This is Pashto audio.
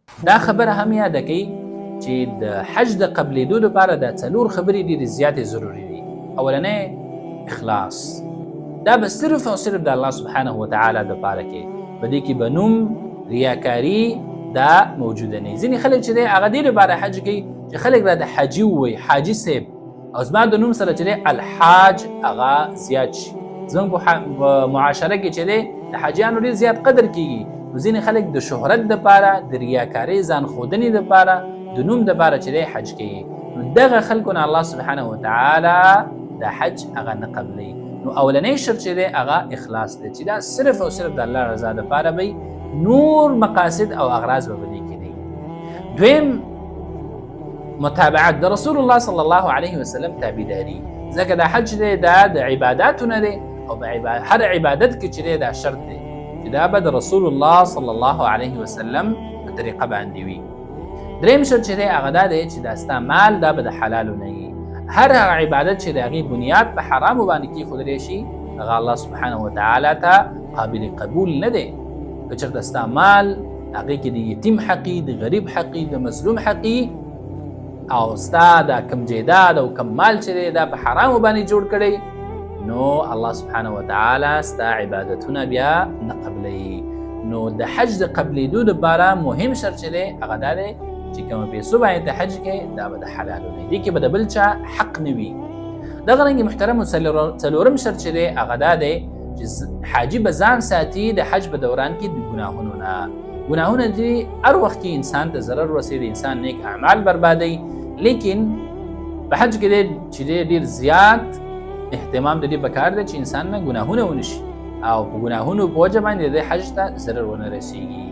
دا خبره هم یاد کړئ چې د حج د قبلېدو لپاره دا څلور خبرې ډېرې زیاتې ضروري دي. اولنی اخلاص، دا به صرف او صرف د الله سبحانه وتعالی دپاره کې، په دې کې به نوم ریاکاري دا موجوده نه وي. ځینې خلک چې دی هغه دې لپاره حج کوي چې خلک را د حاجي ووایي، حاجي صاحب، او زما د نوم سره چې دی الحاج هغه زیات شي. زموږ په معاشره کې چې دی د حاجیانو ډېر زیات قدر کېږي. نو ځینې خلک د شهرت دپاره، د ریاکارۍ ځان ښودنې دپاره، د نوم دپاره چې دی حج کوي. نو دغه خلکو نه الله سبحانه وتعالی د حج هغه نه قبلوي. نو اولنی شرط چې دی هغه اخلاص دی، چې دا صرف او صرف د الله رضا دپاره وي، نور مقاصد او اغراض به په دې کې دي. دویم متابعت د رسول الله صلی الله علیه وسلم تابعداري، ځکه دا حج دی دا د عباداتو نه دی، او هر عبادت کې چې دی دا شرط دی چې دا به د رسول الله صلی الله علیه وسلم په طریقه باندې وي. دریم شرط چې دی هغه دا دی چې دا ستا مال دا به د حلالو نه وي. هر هغه عبادت چې د هغې بنیاد په حرامو باندې کېښودلی شي هغه الله سبحانه وتعالی ته قابل قبول نه دی. که چېرته ستا مال هغې کې د یتیم حقي، د غریب حقي، د مظلوم حقي، او ستا دا کم جیداد او کم مال چې دی دا په حرامو باندې جوړ کړی، نو الله سبحانه وتعالی ستا عبادتونه بیا نه قبلوي. نو د حج د قبلېدو دپاره مهم شرط چې دی هغه دا دی چې کومه پیسو باندې ته حج کوې دا به د حلالو نه وي، دې کې به د بل چا حق نه وي. دغه رنګې محترمو څلورم شرط چې دی هغه دا دی چې حاجي به ځان ساتي د حج په دوران کې د ګناهونو نه. ګناهونه دي هر وخت کې انسان ته ضرر رسوي، د انسان نیک اعمال بربادوي، لیکن په حج کې دی چې دی ډېر زیات اهتمام د دې پکار دی چې انسان نه ګناهونه ونه شي، او په ګناهونو په وجه باندې د حج ته ضرر ونه رسېږي.